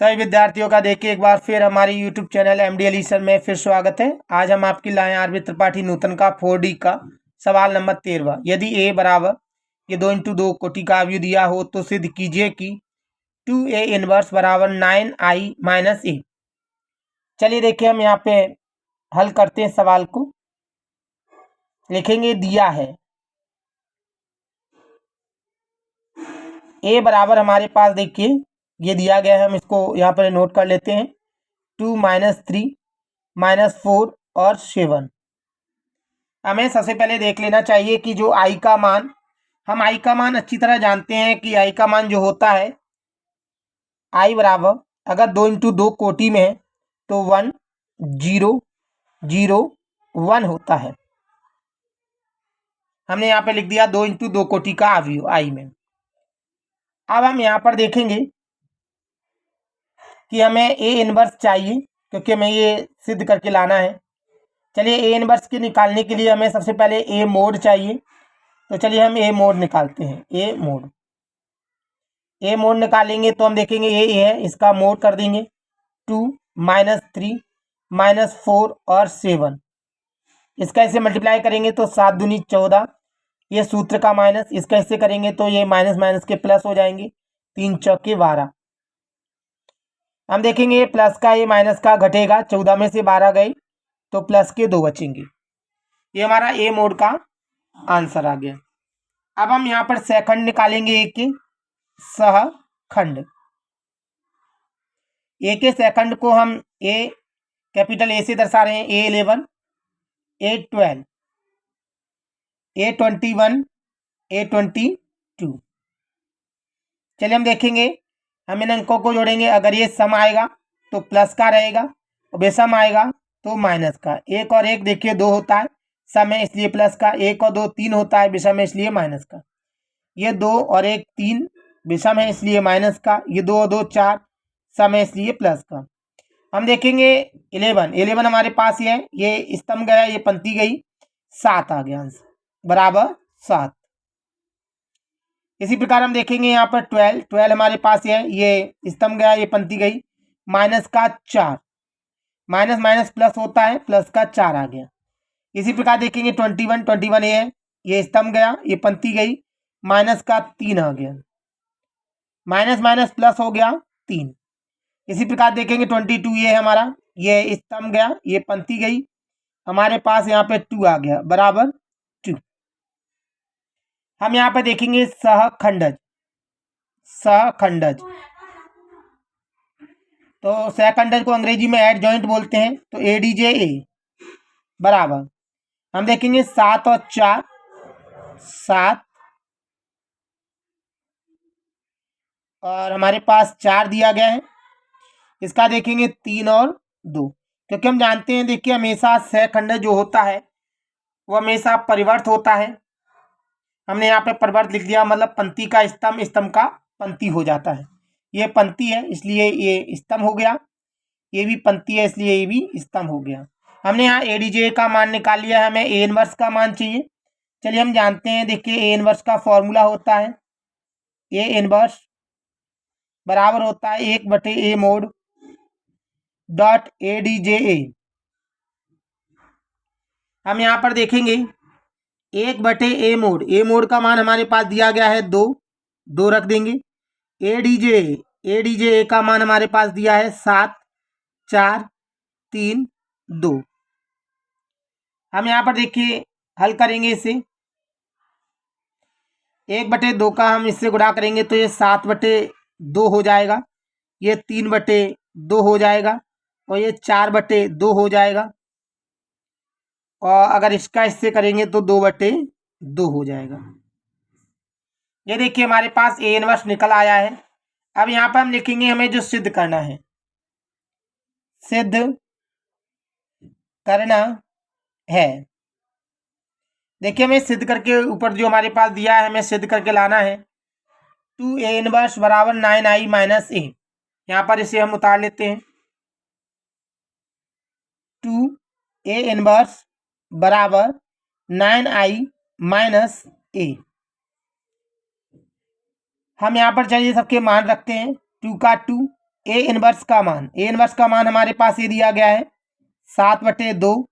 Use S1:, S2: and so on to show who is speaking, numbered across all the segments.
S1: सभी विद्यार्थियों का देखिए एक बार फिर हमारी YouTube चैनल MD एलिसन में फिर स्वागत है। आज हम आपके लाए आरबी त्रिपाठी नूतन का 4D का सवाल नंबर 13। यदि a बराबर ये 2 × 2 कोटि का अवयव दिया हो तो सिद्ध कीजिए कि 2a इनवर्स बराबर 9i - a। चलिए देखिए हम यहाँ पे हल करते हैं सवाल को। लिखेंगे दिया है a बराबर हमारे पास देखिए ये दिया गया है, हम इसको यहाँ पर नोट कर लेते हैं। 2 - 3 - 4 और 7। हमें सबसे पहले देख लेना चाहिए कि जो i का मान, हम i का मान अच्छी तरह जानते हैं कि i का मान जो होता है i बराबर अगर 2 × 2 कोटि में है तो 1 0 0 1 होता है। हमने यहाँ पे लिख दिया 2 × 2 कोटि का अवयव i में। अब हम यहाँ पर देखेंगे कि हमें a इनवर्स चाहिए क्योंकि हमें ये सिद्ध करके लाना है। चलिए a इनवर्स के निकालने के लिए हमें सबसे पहले a मोड चाहिए, तो चलिए हम a मोड निकालते हैं। a मोड निकालेंगे तो हम देखेंगे a है, इसका मोड कर देंगे 2 - 3 - 4 और 7। इसका इसे मल्टीप्लाई करेंगे तो 7 दूनी 14, ये सूत्र का माइनस, इसका इससे करेंगे तो ये माइनस माइनस के प्लस हो जाएंगे, 3 चौके 12। हम देखेंगे प्लस का ये माइनस का घटेगा, 14 में से 12 गए तो प्लस के 2 बचेंगे। ये हमारा ए मोड का आंसर आ गया। अब हम यहाँ पर सेकंड निकालेंगे ए के सहखंड। ए के सेकंड को हम ए कैपिटल ए से दर्शा रहे हैं। A11 A12 A21 A22। चलिए हम देखेंगे, हम इन अंकों को जोड़ेंगे। अगर ये सम आएगा तो प्लस का रहेगा और बेसम आएगा तो माइनस का। 1 और 1 देखिए 2 होता है, सम है इसलिए प्लस का। 1 और 2 3 होता है, विषम है इसलिए माइनस का। ये 2 और 1 3 विषम है इसलिए माइनस का। ये 2 और 2 4 सम है इसलिए प्लस का। हम देखेंगे 11 हमारे पास ये है, ये स्तंभ गया, ये पंक्ति गई, 7 आ गया आंसर बराबर 7। इसी प्रकार हम देखेंगे यहाँ पर 12 हमारे पास है, ये स्तंभ गया, ये पंक्ति गई, माइनस का 4। माइनस माइनस प्लस होता है, प्लस का 4 आ गया। इसी प्रकार देखेंगे 21 ये है, ये स्तंभ गया, ये पंक्ति गई, माइनस का 3 आ गया। माइनस माइनस प्लस हो गया 3। इसी प्रकार देखेंगे 22 ये है हमारा, ये स्तंभ गया, ये पंक्ति गई, हमारे पास यहाँ पे 2 आ गया बराबर 2। हम यहाँ पे देखेंगे सहखंडज। तो सहखंडज को अंग्रेजी में एडजॉइंट बोलते हैं, तो ADJA बराबर हम देखेंगे 7 और 4 7 और हमारे पास 4 दिया गया है। इसका देखेंगे 3 और 2, क्योंकि हम जानते हैं देखिए हमेशा सहखंडज जो होता है वो हमेशा परिवर्त होता है। हमने यहाँ पे परिवर्त लिख दिया, मतलब पंक्ति का स्तंभ, स्तंभ का पंक्ति हो जाता है। ये पंक्ति है इसलिए ये स्तंभ हो गया, ये भी पंक्ति है इसलिए ये भी स्तंभ हो गया। हमने यहाँ ADJ का मान निकाल लिया है, हमें A इनवर्स का मान चाहिए। चलिए हम जानते हैं, देखिए A इनवर्स का फॉर्मूला होता है, A इनवर्स बराबर होता है 1/A मोड डॉट ADJA। हम यहाँ पर देखेंगे 1/A मोड, A मोड का मान हमारे पास दिया गया है 2 रख देंगे। ADJA का मान हमारे पास दिया है 7 4 3 2। हम यहाँ पर देखिए हल करेंगे इसे, 1/2 का हम इससे गुणा करेंगे तो ये 7/2 हो जाएगा, ये 3/2 हो जाएगा और ये 4/2 हो जाएगा, और अगर इसका इससे करेंगे तो 2/2 हो जाएगा। ये देखिए हमारे पास A इनवर्स निकल आया है। अब यहाँ पर हम लिखेंगे हमें जो सिद्ध करना है, सिद्ध करना है। देखिए हमें सिद्ध करके ऊपर जो हमारे पास दिया है हमें सिद्ध करके लाना है। 2A इनवर्स बराबर 9i - a। यहाँ पर इसे हम उतार लेते हैं। 2A इनवर्स बराबर 9i - a। हम यहाँ पर चलिए सबके मान रखते हैं, 2 का 2 ए इनवर्स का मान हमारे पास ये दिया गया है 7/2,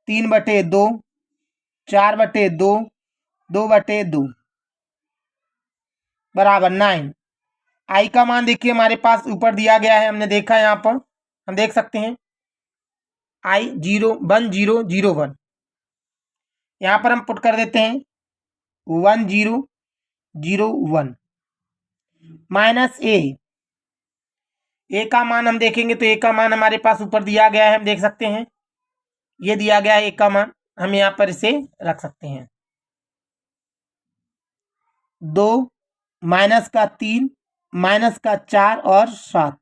S1: 3/2, 4/2, 2/2 बराबर 9। आई का मान देखिए हमारे पास ऊपर दिया गया है, हमने देखा है, यहाँ पर हम देख सकते हैं आई 1001 यहाँ पर हम पुट कर देते हैं 1001 माइनस ए का मान हम देखेंगे तो ए का मान हमारे पास ऊपर दिया गया है, हम देख सकते हैं ये दिया गया है ए का मान, हम यहाँ पर इसे रख सकते हैं 2 माइनस का 3 माइनस का 4 और 7।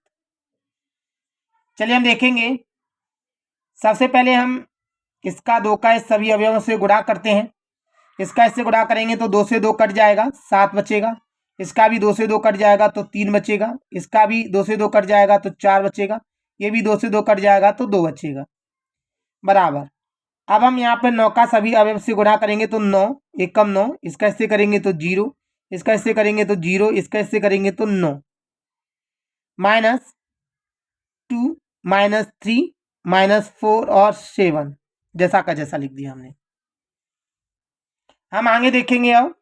S1: चलिए हम देखेंगे, सबसे पहले हम इसका 2 का इस सभी अवयवों से गुणा करते हैं। इसका इससे गुणा करेंगे तो 2 से 2 कट जाएगा 7 बचेगा, इसका भी 2 से 2 कट जाएगा तो 3 बचेगा, इसका भी 2 से 2 कट जाएगा तो 4 बचेगा, ये भी 2 से 2 कट जाएगा तो 2 बचेगा बराबर। अब हम यहाँ पर 9 का सभी अवयव से गुणा करेंगे तो 9 एकम 9, इसका इससे करेंगे तो 0, इसका इससे करेंगे तो 0, इसका इससे करेंगे तो 9 माइनस 2 माइनस 3 माइनस 4 और 7 जैसा का जैसा लिख दिया हमने। हम आगे देखेंगे अब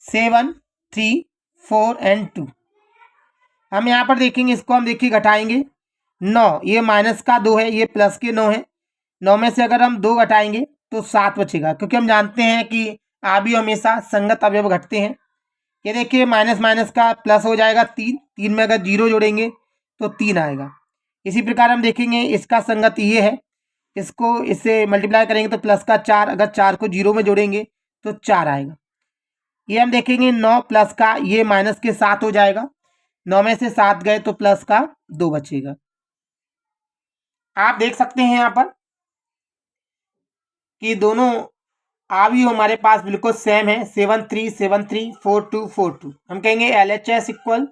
S1: 7 3 4 एंड 2। हम यहाँ पर देखेंगे, इसको हम देखिए घटाएंगे 9, ये माइनस का 2 है, ये प्लस के 9 है, 9 में से अगर हम 2 घटाएंगे तो 7 बचेगा, क्योंकि हम जानते हैं कि अवयव हमेशा संगत अवयव घटते हैं। ये देखिए माइनस माइनस का प्लस हो जाएगा 3 में अगर 0 जोड़ेंगे तो 3 आएगा। इसी प्रकार हम देखेंगे इसका संगत ये है, इसको इससे मल्टीप्लाई करेंगे तो प्लस का 4, अगर 4 को 0 में जोड़ेंगे तो 4 आएगा। ये हम देखेंगे 9 प्लस का ये माइनस के 7 हो जाएगा, 9 में से 7 गए तो प्लस का 2 बचेगा। आप देख सकते हैं यहाँ पर कि दोनों अवयव हमारे पास बिल्कुल सेम है, 7 3 7 3 4 2 4 2। हम कहेंगे LHS इक्वल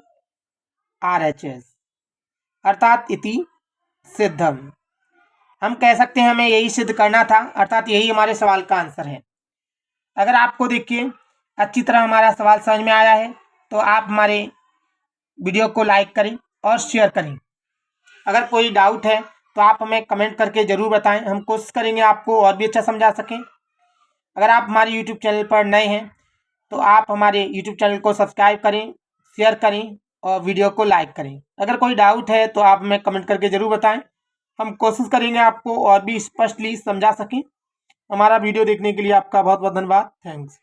S1: RHS अर्थात इति सिद्धम। हम कह सकते हैं हमें यही सिद्ध करना था, अर्थात यही हमारे सवाल का आंसर है। अगर आपको देखिए अच्छी तरह हमारा सवाल समझ में आया है तो आप हमारे वीडियो को लाइक करें और शेयर करें। अगर कोई डाउट है तो आप हमें कमेंट करके ज़रूर बताएं, हम कोशिश करेंगे आपको और भी अच्छा समझा सकें। अगर आप हमारे YouTube चैनल पर नए हैं तो आप हमारे YouTube चैनल को सब्सक्राइब करें, शेयर करें और वीडियो को लाइक करें। अगर कोई डाउट है तो आप हमें कमेंट करके ज़रूर बताएं, हम कोशिश करेंगे आपको और भी स्पष्टली समझा सकें। हमारा वीडियो देखने के लिए आपका बहुत बहुत धन्यवाद। थैंक्स।